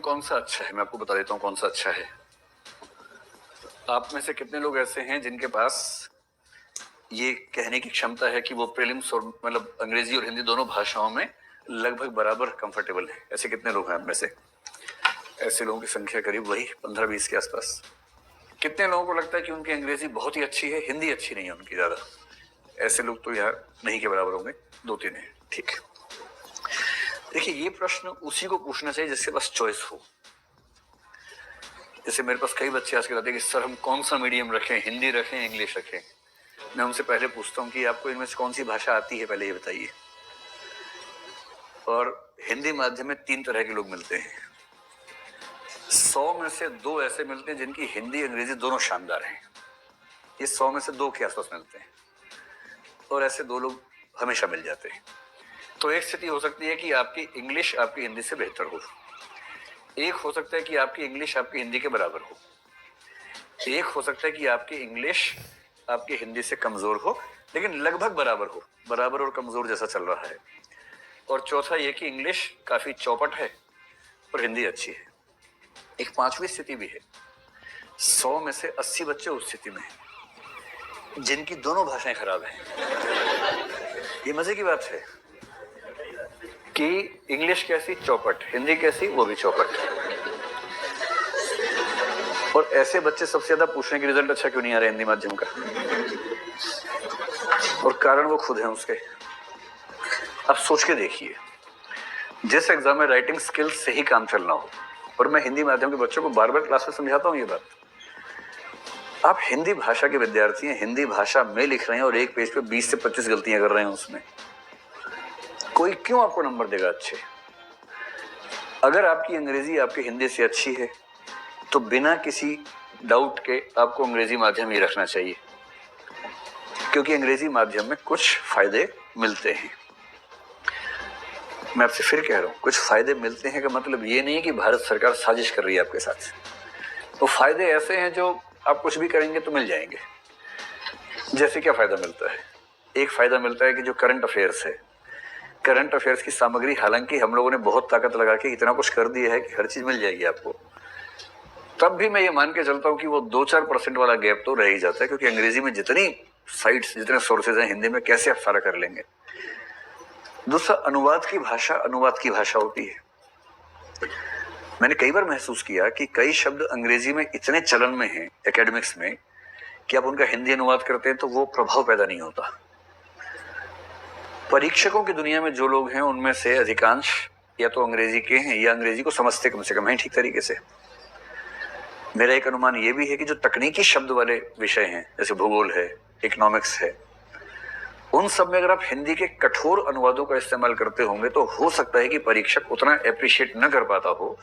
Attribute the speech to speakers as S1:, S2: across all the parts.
S1: कौन सा अच्छा है, मैं आपको बता देता हूँ कौन सा अच्छा है। आप में से कितने लोग ऐसे हैं जिनके पास ये कहने की क्षमता है कि वो प्रीलिम्स और मतलब अंग्रेजी और हिंदी दोनों भाषाओं में लगभग बराबर कंफर्टेबल है? ऐसे कितने लोग हैं आप में से? ऐसे लोगों की संख्या करीब वही 15-20 के आसपास। कितने लोगों को लगता है कि उनकी अंग्रेजी बहुत ही अच्छी है, हिंदी अच्छी नहीं है उनकी ज्यादा? ऐसे लोग तो यार नहीं के बराबर होंगे, 2-3 है। ठीक है, देखिए ये प्रश्न उसी को पूछना चाहिए जिसके पास चॉइस हो। जैसे मेरे पास कई बच्चे आज के कहते हैं कि सर हम कौन सा मीडियम रखें, हिंदी रखें, इंग्लिश रखें। मैं उनसे पहले पूछता हूँ कि आपको इनमें से कौन सी भाषा आती है, पहले ये बताइए। और हिंदी माध्यम में 3 तरह के लोग मिलते हैं। 100 में से 2 ऐसे मिलते हैं जिनकी हिंदी अंग्रेजी दोनों शानदार हैं। ये 100 में से 2 के आसपास मिलते हैं, और ऐसे 2 लोग हमेशा मिल जाते हैं। तो एक स्थिति हो सकती है कि आपकी इंग्लिश आपकी हिंदी से बेहतर हो, एक हो सकता है कि आपकी इंग्लिश आपकी हिंदी के बराबर हो, एक हो सकता है कि आपकी इंग्लिश आपकी हिंदी से कमजोर हो लेकिन लगभग बराबर हो, बराबर और कमजोर जैसा चल रहा है, और चौथा ये कि इंग्लिश काफी चौपट है और हिंदी अच्छी है। एक 5वीं स्थिति भी है। 100 में से 80 बच्चे उस स्थिति में हैं जिनकी दोनों भाषाएं खराब हैं। ये मजे की बात है कि इंग्लिश कैसी चौपट, हिंदी कैसी वो भी चौपट। और ऐसे बच्चे सबसे ज्यादा पूछने की रिजल्ट अच्छा क्यों नहीं आ रहा हिंदी माध्यम का, और कारण वो खुद है उसके। अब सोच के देखिए, जिस एग्जाम में राइटिंग स्किल्स से ही काम चलना हो, और मैं हिंदी माध्यम के बच्चों को बार बार क्लास में समझाता हूं ये बात, आप हिंदी भाषा के विद्यार्थी हैं, हिंदी भाषा में लिख रहे हैं और एक पेज पे 20 से 25 गलतियां कर रहे हैं, उसमें कोई क्यों आपको नंबर देगा अच्छे? अगर आपकी अंग्रेजी आपकी हिंदी से अच्छी है तो बिना किसी डाउट के आपको अंग्रेजी माध्यम ही रखना चाहिए, क्योंकि अंग्रेजी माध्यम में कुछ फायदे मिलते हैं। मैं आपसे फिर कह रहा हूं, कुछ फायदे मिलते हैं का मतलब ये नहीं कि भारत सरकार साजिश कर रही है आपके साथ। तो फायदे ऐसे हैं जो आप कुछ भी करेंगे तो मिल जाएंगे। जैसे क्या फायदा मिलता है? एक फायदा मिलता है कि जो करंट अफेयर्स है, करंट अफेयर्स की सामग्री हालांकि हम लोगों ने बहुत ताकत लगा के इतना कुछ कर दिया है कि हर चीज मिल जाएगी आपको, तब भी मैं ये मान के चलता हूं कि वो 2-4% वाला गैप तो रह ही जाता है, क्योंकि अंग्रेजी में जितनी साइट्स, जितने सोर्सेज हैं, हिंदी में कैसे आप सारा कर लेंगे। दूसरा, अनुवाद की भाषा होती है। मैंने कई बार महसूस किया कि कई शब्द अंग्रेजी में इतने चलन में हैं एकेडमिक्स में कि आप उनका हिंदी अनुवाद करते हैं तो वो प्रभाव पैदा नहीं होता। परीक्षकों की दुनिया में जो लोग हैं उनमें से अधिकांश या तो अंग्रेजी के हैं या अंग्रेजी को समझते कम से कम हैं ठीक तरीके से। मेरा एक अनुमान ये भी है कि जो तकनीकी शब्द वाले विषय हैं, जैसे भूगोल है, इकोनॉमिक्स है, उन सब में अगर आप हिंदी के कठोर अनुवादों का इस्तेमाल करते होंगे तो हो सकता है कि परीक्षक उतना एप्रिशिएट न कर पाता हो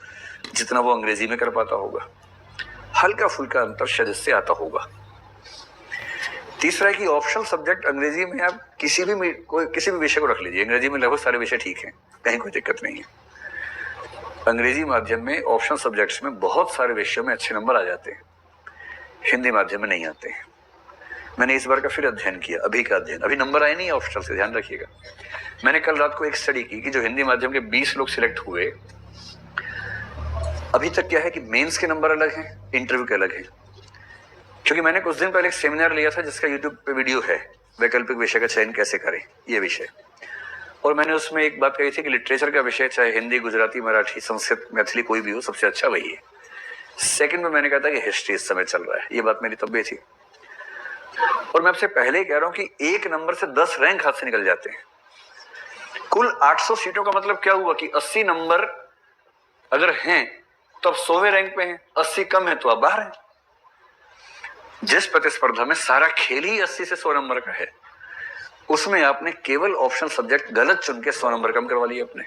S1: जितना वो अंग्रेजी में कर पाता होगा। हल्का फुल्का अंतर शायद इससे आता होगा। तीसरा है कि ऑप्शनल सब्जेक्ट अंग्रेजी में आप किसी भी विषय को रख लीजिए, अंग्रेजी में लगभग सारे विषय ठीक हैं, कहीं कोई दिक्कत नहीं है। अंग्रेजी माध्यम में ऑप्शनल सब्जेक्ट्स में बहुत सारे विषयों में अच्छे नंबर आ जाते हैं, हिंदी माध्यम में नहीं आते हैं। मैंने इस बार का फिर अध्ययन किया, अभी का अध्ययन, अभी नंबर आए नहीं ऑप्शनल से, ध्यान रखिएगा। मैंने कल रात को एक स्टडी की कि जो हिंदी माध्यम के 20 लोग सिलेक्ट हुए, अभी तक क्या है कि मेंस के नंबर अलग हैं, इंटरव्यू के अलग हैं। क्योंकि मैंने कुछ दिन पहले एक सेमिनार लिया था जिसका यूट्यूब पे वीडियो है, वैकल्पिक विषय का चयन कैसे करें, ये विषय, और मैंने उसमें एक बात कही थी कि लिटरेचर का विषय चाहे हिंदी, गुजराती, मराठी, संस्कृत, मैथिली कोई भी हो, सबसे अच्छा वही है। सेकंड में मैंने कहा था कि हिस्ट्री इस समय चल रहा है, ये बात मेरी तब भी थी। और मैं आपसे पहले ही कह रहा हूं कि एक नंबर से 10 रैंक हाथ से निकल जाते हैं। कुल 800 सीटों का मतलब क्या हुआ कि 80 नंबर अगर हैं तो आप 100वें रैंक पे हैं, 80 कम है तो आप बाहर हैं। जिस प्रतिस्पर्धा में सारा खेल ही 80 से 100 नंबर का है, उसमें आपने केवल ऑप्शनल सब्जेक्ट गलत चुन के 100 नंबर कम करवा लिए अपने।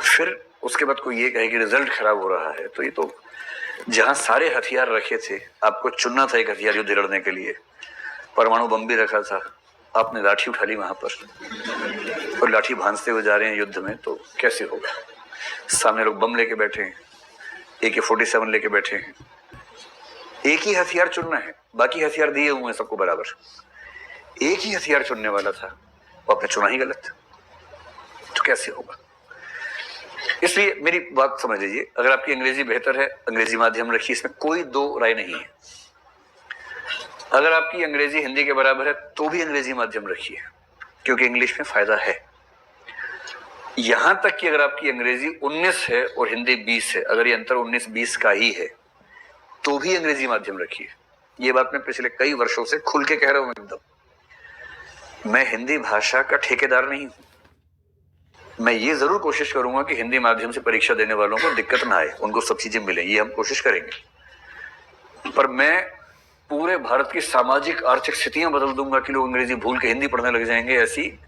S1: फिर उसके बाद कोई ये कहे कि रिजल्ट खराब हो रहा है, तो ये तो जहां सारे हथियार रखे थे, आपको चुनना था एक हथियार युद्ध लड़ने के लिए, परमाणु बम भी रखा था, आपने लाठी उठा ली वहां पर और लाठी भांजते हुए जा रहे हैं युद्ध में, तो कैसे होगा? सामने लोग बम लेके बैठे हैं, AK-47 लेके बैठे हैं। एक ही हथियार चुनना है, बाकी हथियार दिए हुए हैं सबको बराबर। एक ही हथियार चुनने वाला था, वो आपने चुना ही गलत, तो कैसे होगा? इसलिए मेरी बात समझ लीजिए, अगर आपकी अंग्रेजी बेहतर है, अंग्रेजी माध्यम रखिए, इसमें कोई दो राय नहीं है। अगर आपकी अंग्रेजी हिंदी के बराबर है तो भी अंग्रेजी माध्यम रखिए, क्योंकि इंग्लिश में फायदा है। यहां तक कि अगर आपकी अंग्रेजी 19 है और हिंदी 20 है, अगर ये अंतर 19-20 का ही है तो भी अंग्रेजी माध्यम रखिए। ये बात मैं पिछले कई वर्षों से खुल के कह रहा हूं एकदम। मैं हिंदी भाषा का ठेकेदार नहीं हूं। मैं ये जरूर कोशिश करूंगा कि हिंदी माध्यम से परीक्षा देने वालों को दिक्कत ना आए, उनको सब चीजें मिले, ये हम कोशिश करेंगे। पर मैं पूरे भारत की सामाजिक आर्थिक स्थितियां बदल दूंगा कि लोग अंग्रेजी भूल के हिंदी पढ़ने लग जाएंगे, ऐसी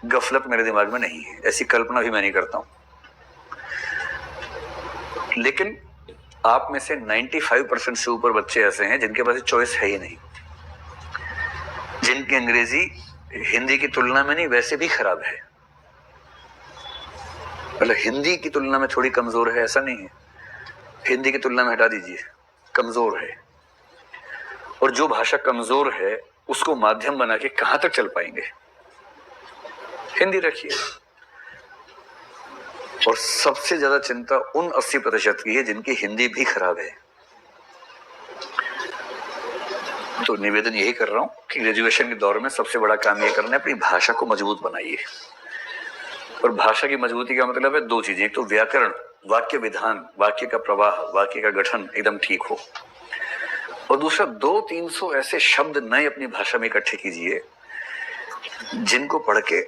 S1: गफलत मेरे दिमाग में नहीं है, ऐसी कल्पना भी मैं नहीं करता हूं। लेकिन आप में से 95% से ऊपर बच्चे ऐसे हैं जिनके पास चॉइस है ही नहीं, जिनकी अंग्रेजी हिंदी की तुलना में नहीं वैसे भी खराब है। मतलब हिंदी की तुलना में थोड़ी कमजोर है ऐसा नहीं है, हिंदी की तुलना में हटा दीजिए, कमजोर है। और जो भाषा कमजोर है उसको माध्यम बना के कहां तक चल पाएंगे? हिंदी रखिए। और सबसे ज्यादा चिंता उन 80% की है जिनकी हिंदी भी खराब है। तो निवेदन यही कर रहा हूं कि ग्रेजुएशन के दौर में सबसे बड़ा काम यह करना है, अपनी भाषा को मजबूत बनाइए। और भाषा की मजबूती का मतलब है दो चीजें, एक तो व्याकरण, वाक्य विधान, वाक्य का प्रवाह, वाक्य का गठन एकदम ठीक हो, और दूसरा 200-300 ऐसे शब्द नए अपनी भाषा में इकट्ठे कीजिए जिनको पढ़ के